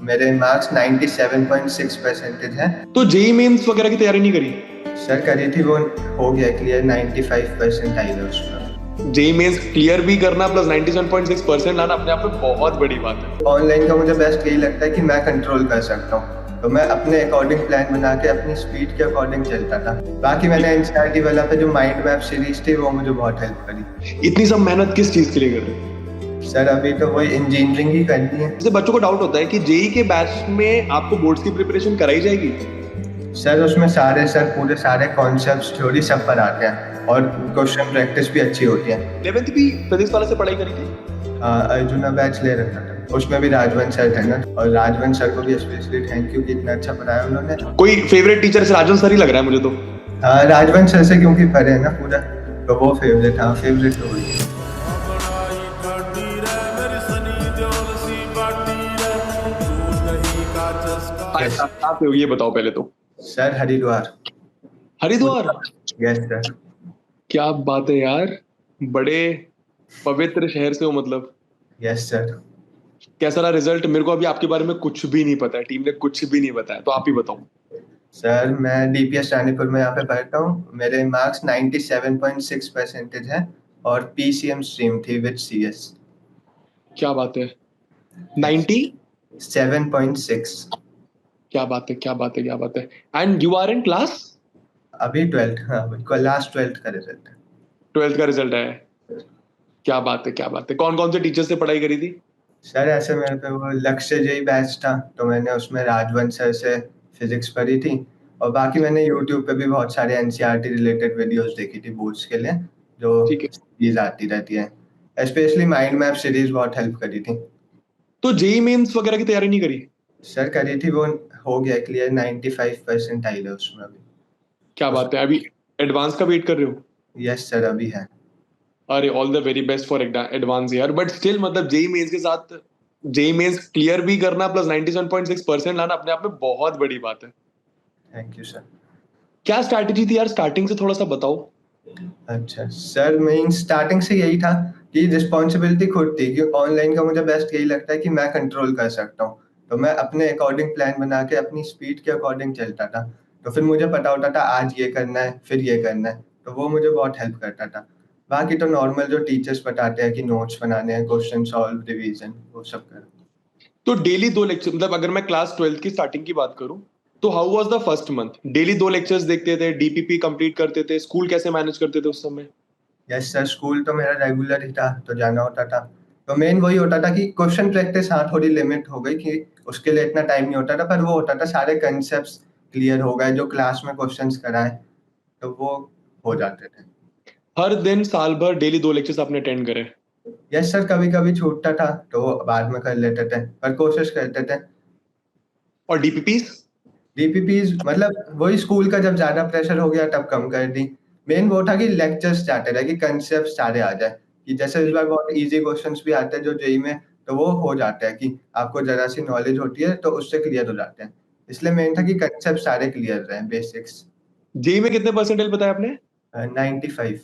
मेरे मार्क्स 97.6% हैं। तो जेई मेंस वगैरह की तैयारी नहीं करी? सर करी थी, वो हो गया क्लियर, 95% आई है उसमें। जेई मेंस क्लियर भी करना प्लस 97.6% लाना अपने आप में बहुत बड़ी बात है। ऑनलाइन का मुझे बेस्ट यही लगता है कि मैं कंट्रोल कर सकता हूँ, तो मैं अपने अकॉर्डिंग प्लान बना के अपनी स्पीड के अकॉर्डिंग चलता था। बाकी मैंने एनसीईआरटी वाला पे जो माइंड मैप सीरीज थी वो मुझे बहुत हेल्प करी। इतनी सब मेहनत किस चीज के लिए कर रहे हो? सर अभी तो वही इंजीनियरिंग ही करनी है। जैसे बच्चों को डाउट होता है कि जेई के बैच में आपको बोर्ड्स की प्रिपरेशन कराई जाएगी। सर उसमें पूरे सारे कॉन्सेप्ट्स थ्योरी सब पर आते हैं और क्वेश्चन प्रैक्टिस भी अच्छी होती है। 11th भी फिजिक्स वाले से पढ़ाई करी थी? अर्जुना बैच ले रखा था, उसमें भी राजवंश सर थे ना, और राजवंश सर को भी स्पेशली थैंक यू कि इतना अच्छा पढ़ाया उन्होंने। कोई फेवरेट टीचर से राजन सर ही लग रहा है मुझे तो। राजवंश सर से क्योंकि पढ़े है ना पूरा, तो वो फेवरेट था, फेवरेट तो वही। कहाँ पे हो ये बताओ पहले तो। Sir Haridwar. Haridwar? Yes sir. क्या बात है यार, बड़े पवित्र शहर से हो मतलब। Yes sir. कैसा रहा रिजल्ट? मेरे को अभी आपके बारे में कुछ भी नहीं पता है, टीम ने कुछ भी नहीं बताया, तो आप ही बताओ। सर मैं डीपीएस रानीपुर में यहाँ पे पढ़ता हूँ, मेरे मार्क्स 97.6% है और पीसीएम स्ट्रीम थी विद सीएस। क्या बात है, 90? 7.6। क्या बात है, क्या बात है, क्या बात है। And you are in class? अभी 12th, हाँ बिल्कुल लास्ट 12th का रिजल्ट है। 12th का रिजल्ट है? क्या बात है, क्या बात है। कौन कौन से टीचर से पढ़ाई करी थी? सर ऐसे मेरे पे वो लक्ष्य जय बैच था, तो मैंने उसमें राजवंश सर से फिजिक्स पढ़ी थी, और बाकी मैंने यूट्यूब पे भी बहुत सारे एनसीईआरटी रिलेटेड वीडियोस देखी थी बोर्ड्स के लिए, जो ठीक है। सीरीज आती रहती है। स्पेशली माइंड मैप सीरीज बहुत हेल्प करी थी। तो जेई मेंस वगैरह की तैयारी नहीं करी? सर करी थी, वो हो गया क्लियर, 95% आई है उसमें अभी। क्या बात है, अभी एडवांस का वेट कर रहे हो? यस सर अभी है। अरे all the very best for advance यार, बट स्टिल मतलब जेई मेंस के साथ जेई मेंस क्लियर भी करना प्लस 97.6% लाना अपने आप में बहुत बड़ी बात है। Thank you sir. क्या स्ट्रैटेजी थी यार, स्टार्टिंग से थोड़ा सा बताओ। अच्छा सर, मेन स्टार्टिंग से यही था कि रिस्पॉन्सिबिलिटी खुद थी, कि ऑनलाइन का मुझे बेस्ट यही लगता है कि मैं कंट्रोल कर सकता हूँ, तो मैं अपने अकॉर्डिंग प्लान बना के अपनी स्पीड के अकॉर्डिंग चलता था, तो फिर मुझे पता होता था आज ये करना है फिर ये करना है, तो वो मुझे बहुत हेल्प करता था। बाकी तो नॉर्मल जो टीचर्स बताते हैं कि नोट्स बनाने हैं, क्वेश्चन सॉल्व, रिवीजन, वो सब कर। तो डेली 2 लेक्चर, मतलब अगर मैं क्लास 12th की स्टार्टिंग की बात करूं, तो how was the first month? Daily 2 lectures देखते थे, डीपीपी कंप्लीट करते थे, स्कूल कैसे मैनेज करते थे उस समय? यस सर, स्कूल तो मेरा रेगुलर ही था, तो जाना होता था। तो मेन वही होता था कि क्वेश्चन प्रैक्टिस, हाँ थोड़ी लिमिट हो गई कि उसके लिए इतना टाइम नहीं होता था, पर वो होता था सारे कंसेप्ट क्लियर हो गए जो क्लास में क्वेश्चंस कराए, तो वो हो जाते थे। हर दिन साल भर डेली 2 लेक्चर्स आपने अटेंड करे? यस सर, कभी कभी छूटता था तो वो बाद में कर लेते थे, पर कोशिश करते थे। और डीपीपीस? डीपीपीज मतलब वही स्कूल का, जब ज्यादा प्रेशर हो गया तब कम कर दी। मेन वो था कि लेक्चर्स चाहते थे कि कंसेप्ट सारे आ जाए, कि जैसे इस बार बहुत इजी क्वेश्चंस भी आते हैं जो जेई में, तो वो हो जाता है कि आपको जरा सी नॉलेज होती है तो उससे क्लियर हो जाते हैं। इसलिए मेन था कि कंसेप्ट सारे क्लियर रहे, बेसिक्स। जेई में कितने परसेंटेज बताया आपने? 95।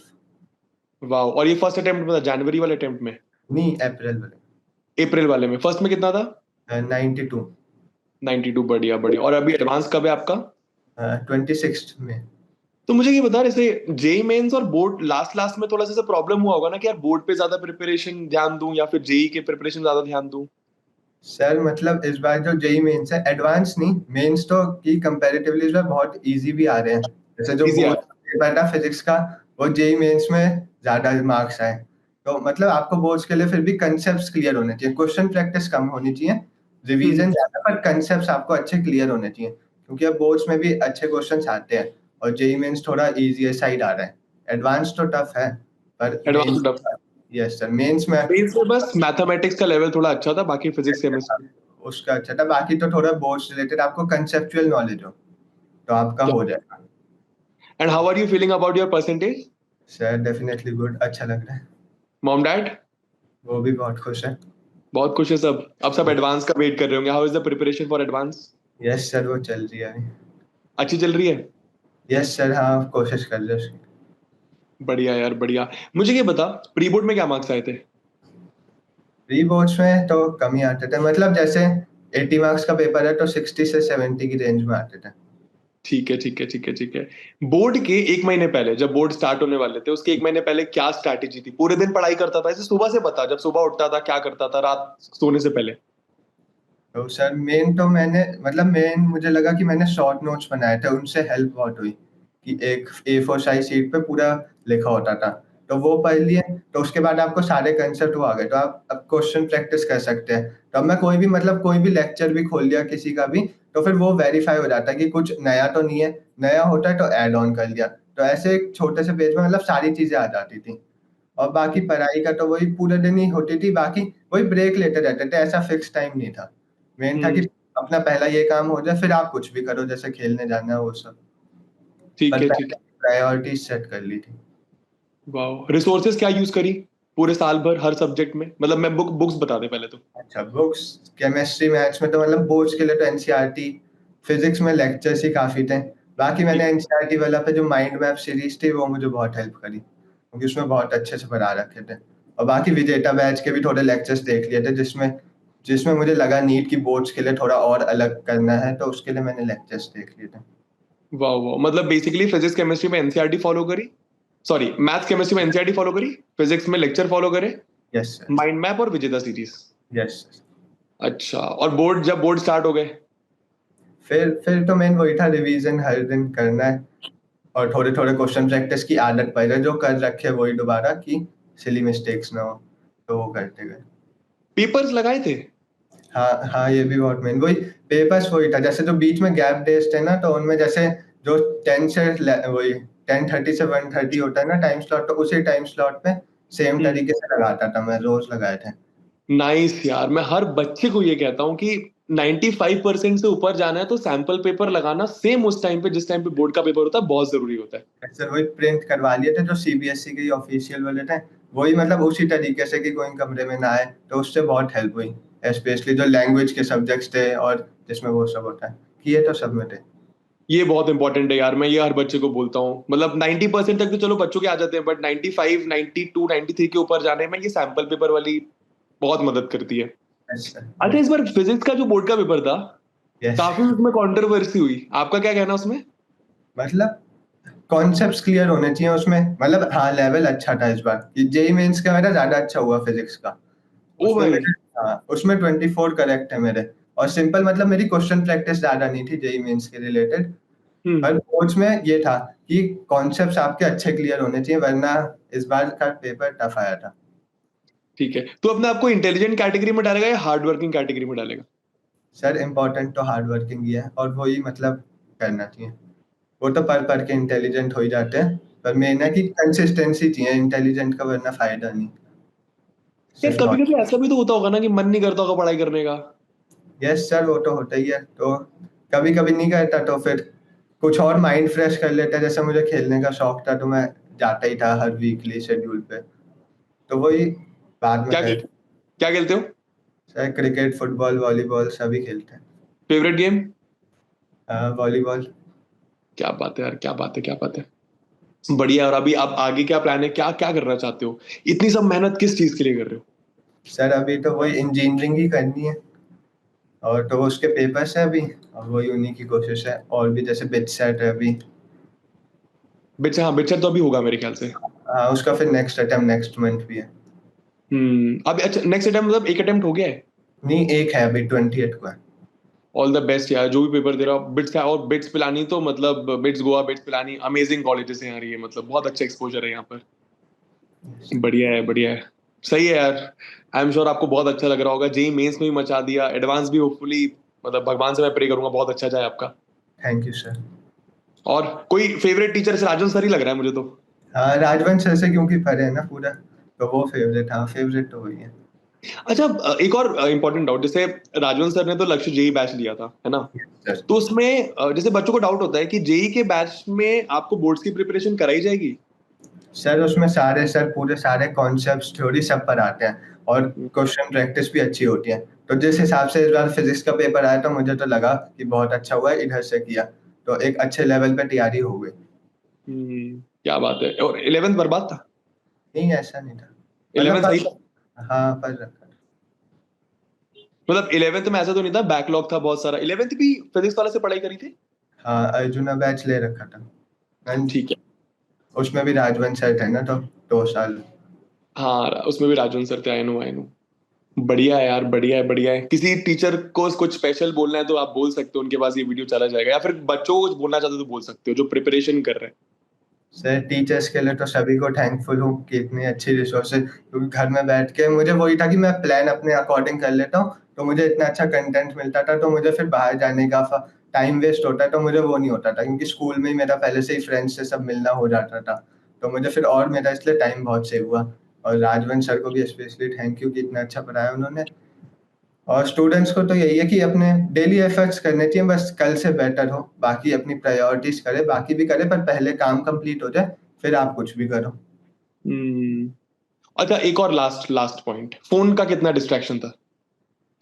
वाह, और ये फर्स्ट अटेम्प्ट में था, जनवरी वाले अटेम्प्ट में? नहीं, अप्रैल वाले। अप्रैल वाले में? फर्स्ट में कितना था? 92। 92, बढ़िया बढ़िया। और अभी एडवांस कब है आपका? 26 में। तो मुझे ये बता, जैसे जेई मेंस और बोर्ड लास्ट लास्ट में थोड़ा सा प्रॉब्लम हुआ होगा ना कि यार बोर्ड पे ज्यादा प्रिपरेशन ध्यान दूं या फिर जेई के प्रिपरेशन ज्यादा ध्यान दूं? सर मतलब इस बार जो जेई मेंस है, एडवांस नहीं, मेंस तो की कंपैरेटिवली इस बार बहुत इजी भी आ रहे हैं। जैसे जो इजी आ? बोर्ड पेपर था फिजिक्स का, वो जेई मेंस में ज्यादा मार्क्स आए। तो मतलब आपको बोर्ड्स के लिए फिर भी कंसेप्ट्स क्लियर होने चाहिए, क्वेश्चन प्रैक्टिस कम होनी चाहिए, रिवीजन ज्यादा, पर कंसेप्ट्स आपको अच्छे क्लियर होने चाहिए, क्योंकि अब बोर्ड्स में भी अच्छे क्वेश्चंस आते हैं, और जेई मेंस थोड़ा इजी साइड आ रहा है। एडवांस तो टफ है, पर advance mains. Tough? Yes sir, mains में मेंस में बस मैथमेटिक्स का लेवल थोड़ा अच्छा था, बाकी फिजिक्स केमिस्ट्री। उसका अच्छा था, बाकी तो थोड़ा बोर्ड्स रिलेटेड आपको कंसेप्चुअल नॉलेज हो तो आपका हो जाएगा। And how are you feeling about your percentage? Sir definitely good, अच्छा लग रहा है। Mom dad? वो भी बहुत खुश है। बहुत खुश है सब? अब सब एडवांस का वेट कर रहे होंगे। How is the preparation for advance? Yes sir, वो चल रही है। अच्छी चल रही है? यस सर, हाँ कोशिश कर रहे उसकी। बढ़िया यार, बढ़िया। मुझे ये बता, प्री बोर्ड में क्या मार्क्स आए थे? प्री बोर्ड्स में तो कम ही आते थे, मतलब जैसे 80 मार्क्स का पेपर है तो 60 से 70 की रेंज में आते थे। ठीक है, ठीक है, ठीक है, ठीक है। बोर्ड के 1 महीने पहले, जब बोर्ड स्टार्ट होने वाले थे, उसके 1 महीने पहले क्या स्ट्रैटेजी थी? पूरे दिन पढ़ाई करता था ऐसे? सुबह से बता, जब सुबह उठता था क्या करता था रात सोने से पहले? तो सर मेन तो मैंने मतलब मेन मुझे लगा कि मैंने शॉर्ट नोट्स बनाए थे, उनसे हेल्प बहुत हुई कि एक A4 साइज शीट पे पूरा लिखा होता था, तो वो पढ़ लिए। तो उसके बाद आपको सारे कंसेप्ट वो आ गए, तो आप अब क्वेश्चन प्रैक्टिस कर सकते हैं। तो अब मैं कोई भी लेक्चर भी खोल लिया किसी का भी, तो फिर वो वेरीफाई हो जाता है कि कुछ नया तो नहीं है, नया होता है तो ऐड ऑन कर लिया। तो ऐसे एक छोटे से पेज में मतलब सारी चीजें आ जाती थी। और बाकी पढ़ाई का तो वही पूरे दिन ही होती थी, बाकी वही ब्रेक लेते रहते थे, ऐसा फिक्स टाइम नहीं था। मेन था कि हम्म। अपना पहला ये काम हो जाए, फिर आप कुछ भी करो, जैसे खेलने जाना वो सब। ठीक पर है, ठीक पहले है। प्रायोरिटीज सेट कर ली थी। वाह, रिसोर्सेज क्या यूज करी पूरे साल भर हर सब्जेक्ट में? मतलब मैं बुक्स बता दे पहले तो। अच्छा, बुक्स केमिस्ट्री मैथ्स में तो मतलब बोर्ड्स के लिए तो एनसीईआरटी, फिजिक्स में लेक्चर्स ही काफी थे। बाकी मैंने ठीक। एनसीईआरटी वाला पे जो माइंड मैप सीरीज थी वो मुझे बहुत हेल्प करी, क्योंकि उसमें बहुत अच्छे से पढ़ा रखे थे। और बाकी विजेता बैच के भी थोड़े लेक्चर्स देख लिए थे, जिसमें जिसमें मुझे लगा नीट की बोर्ड्स के लिए थोड़ा और अलग करना है, तो उसके लिए मैंने लेक्चर्स देख लिए थे। वाह वाह, मतलब बेसिकली फिजिक्स केमिस्ट्री में एनसीईआरटी फॉलो करी, सॉरी मैथ्स केमिस्ट्री में एनसीईआरटी फॉलो करी, फिजिक्स में लेक्चर फॉलो करे, यस सर। माइंड मैप और विजेता सीरीज। यस। अच्छा, और जब बोर्ड स्टार्ट हो गए? फिर तो मेन वही था, रिवीजन हर दिन करना है, और थोड़े थोड़े क्वेश्चन प्रैक्टिस की आदत पड़ गई, जो कर रखे वही दोबारा की सिली मिस्टेक्स ना हो, तो वो करते गए। पेपर्स लगाए थे? हाँ हाँ, ये भी बहुत मेन वही, पेपर्स वही था, जैसे जो बीच में गैप डेज थे ना, तो उनमें जैसे जो 10 से वही 10:30 से 1:30 होता है ना टाइम स्लॉट, तो उसी टाइम स्लॉट पे सेम हम्म। तरीके से लगाता था मैं, रोज लगाए थे। नाइस यार, मैं हर बच्चे को ये कहता हूँ कि 95% से ऊपर जाना है तो सैंपल पेपर लगाना सेम उस टाइम पे जिस टाइम पे बोर्ड का पेपर होता है बहुत जरूरी होता है। सर वही प्रिंट करवा लिए थे जो सीबीएसई के ऑफिशियल वाले थे, वही मतलब उसी तरीके से कि कोई कमरे में ना आए, तो उससे बहुत हेल्प हुई। स्पेशली जो लैंग्वेज के सब्जेक्ट्स थे और जिसमें वो सब होता है, किए तो सब में थे। ये बहुत इंपॉर्टेंट है यार, मैं ये हर बच्चे को बोलता हूँ। मतलब 90% तक तो चलो बच्चों के आ जाते हैं, बट 95, 92, 93 के ऊपर जाने में ये सैंपल पेपर वाली बहुत मदद करती है। Yes sir. अच्छा, इस बार फिजिक्स का जो बोर्ड का पेपर था, यस। काफी उसमें कंट्रोवर्सी हुई, आपका क्या कहना है उसमें? मतलब कॉन्सेप्ट्स क्लियर होने चाहिए उसमें, मतलब हाँ लेवल अच्छा था इस बार, कि जेई मेंस का मेरा ज्यादा अच्छा हुआ फिजिक्स का। ओ उसमें भाई। मेरे हाँ उसमें 24 करेक्ट है मेरे। और सिंपल मतलब मेरी क्वेश्चन प्रैक्टिस ज्यादा नहीं थी जेई मेंस के रिलेटेड। हम्म। पर कोच में ये था कि कॉन्सेप्ट्स आपके अच्छे क्लियर होने चाहिए, वरना इस बार का पेपर टफ आया था। ठीक है, तो अपने आपको इंटेलिजेंट कैटेगरी में डालेगा या हार्ड वर्किंग कैटेगरी में डालेगा? सर इम्पोर्टेंट तो हार्ड वर्किंग ही है, और वही मतलब करना चाहिए। वो तो पढ़ के इंटेलिजेंट हो ही जाते हैं, पर मेन है कि कंसिस्टेंसी चाहिए इंटेलिजेंट का, वरना फायदा नहीं। यार सिर्फ कभी कभी नॉलेज। ऐसा भी तो होता होगा ना कि मन नहीं करता होगा पढ़ाई करने का? यस सर, वो तो होता ही है। तो कभी कभी नहीं करता तो फिर कुछ और माइंड फ्रेश कर लेता है, जैसे मुझे खेलने का शौक था, तो मैं जाता ही था हर वीकली शेड्यूल पे, तो वही बाद में क्या कर। क्या खेलते हो? सर क्रिकेट, फुटबॉल, वॉलीबॉल सभी खेलते हैं। Favourite game? वॉलीबॉल। क्या बात है यार, क्या बात है, क्या बात है। बढ़िया। और अभी आप आगे क्या प्लान है, क्या क्या करना चाहते हो? इतनी सब मेहनत किस चीज के लिए कर रहे हो? सर अभी तो वही इंजीनियरिंग ही करनी है, और तो उसके पेपर्स है अभी, और वही उन्हीं की कोशिश है, और भी जैसे बिट सेट है अभी। बिच्छा, हाँ बिच्छा तो अभी होगा मेरे ख्याल से। उसका फिर नेक्स्ट अटेम्प्ट नेक्स्ट मंथ भी है। अभी अच्छा, नेक्स्ट अटेम्प्ट मतलब एक अटेम्प्ट हो गया है? नहीं, एक है अभी 28 को है। ऑल द बेस्ट यार, जो भी पेपर दे रहा हो बिट्स का। और बिट्स पिलानी तो मतलब bits Goa, bits Pilani amazing colleges हैं यार, ये मतलब बहुत अच्छा एक्सपोजर है यहाँ पर। बढ़िया है, बढ़िया है। सही है यार। आई एम श्योर आपको बहुत अच्छा लग रहा होगा। जेई मेंस में भी मचा दिया, एडवांस भी होपफुली, मतलब भगवान से मैं प्रे करूंगा बहुत अच्छा जाए आपका। Thank you sir. और कोई फेवरेट टीचर से राजन सर ही लग रहा है मुझे तो। हाँ, राजवंश सर से क्योंकि पढ़े है ना पूरा, तो वो फेवरेट, हाँ फेवरेट तो वही है। अच्छा, एक और इंपॉर्टेंट डाउट, जैसे राजवंत सर ने तो लक्ष्य जेई बैच लिया था, है ना? सर। तो उसमें जैसे बच्चों को डाउट होता है कि जेई के बैच में आपको बोर्ड्स की प्रिपरेशन कराई जाएगी? सर उसमें सारे सर पूरे सारे कॉन्सेप्ट्स थ्योरी सब पढ़ाते हैं, और क्वेश्चन प्रैक्टिस भी अच्छी होती है। तो जिस हिसाब से इस बार फिजिक्स का पेपर आया, तो मुझे तो लगा कि बहुत अच्छा हुआ इधर से किया, तो एक अच्छे लेवल पे तैयारी हो गई। क्या बात है। और 11th बर्बाद था? नहीं, ऐसा नहीं था। मतलब 11th सही था? हाँ, पढ़ रखा था। मतलब 11th में ऐसा तो नहीं था, बैकलॉग था बहुत सारा? 11th भी फिजिक्स वाले से पढ़ाई करी थी? हाँ, अर्जुना बैच ले रखा था। And ठीक है। उसमें भी राजवंश सर थे ना, तो 2 साल। हाँ, उसमें भी राजवन सर थे, आई नो आई नो। बढ़िया है यार, बढ़िया है, बढ़िया है। किसी टीचर को कुछ स्पेशल बोलना है तो आप बोल सकते हो, उनके पास ये वीडियो चला जाएगा, या फिर बच्चों को कुछ बोलना चाहते हो तो बोल सकते हो जो प्रिपरेशन कर रहे हैं। सर टीचर्स के लिए तो सभी को थैंकफुल हूँ कि इतनी अच्छी रिसोर्सेज, क्योंकि घर में बैठ के मुझे वही था कि मैं प्लान अपने अकॉर्डिंग कर लेता हूँ, तो मुझे इतना अच्छा कंटेंट मिलता था, तो मुझे फिर बाहर जाने का टाइम वेस्ट होता, तो मुझे वो नहीं होता था, क्योंकि स्कूल में ही मेरा पहले से ही फ्रेंड्स से सब मिलना हो जाता था। तो मुझे फिर और मेरा इसलिए टाइम बहुत सेव हुआ। और राजवंश सर को भी स्पेशली थैंक यू कि इतना अच्छा पढ़ाया उन्होंने। और स्टूडेंट्स को तो यही है कि अपने डेली एफर्ट्स करने चाहिए, बस कल से बेटर हो, बाकी अपनी प्रायोरिटीज करे, बाकी भी करे, पर पहले काम कंप्लीट हो जाए, फिर आप कुछ भी करो। हम्म। अच्छा, एक और लास्ट लास्ट पॉइंट, फोन का कितना डिस्ट्रैक्शन था?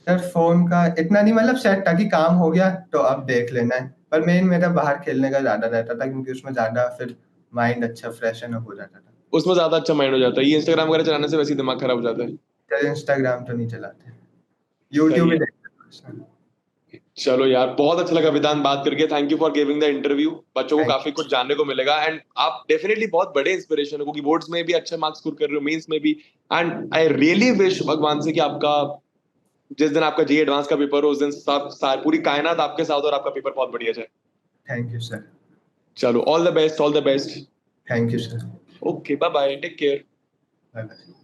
सर फोन का इतना नहीं, मतलब सेट था कि काम हो गया तो अब देख लेना है, पर मेन मेरा बाहर खेलने का ज्यादा रहता था, क्योंकि उसमें ज्यादा फिर माइंड अच्छा फ्रेशन अप हो जाता था। उसमें ज्यादा अच्छा माइंड हो जाता है, ये इंस्टाग्राम वगैरह चलाने से वैसे ही दिमाग खराब हो जाता है। सर इंस्टाग्राम तो नहीं चलाते, सही यूट्यूब ही है। देखते हैं। चलो यार, बहुत अच्छा लगा वेदांत बात करके। Thank you for giving the interview. बच्चों को थैंक काफी कुछ जानने को मिलेगा, एंड आप डेफिनेटली बहुत बड़े इंस्पिरेशन हो, क्योंकि बोर्ड्स में भी अच्छे मार्क्स स्कोर कर रहे हो, मेंस में भी। एंड आई रियली विश भगवान से कि आपका जिस दिन आपका जी एडवांस का पेपर हो, उस दिन पूरी कायनात आपके साथ और आपका पेपर बहुत बढ़िया जाए। You sir. चलो, all the best, all the best. Thank you sir. Okay, bye bye, take care. Bye bye.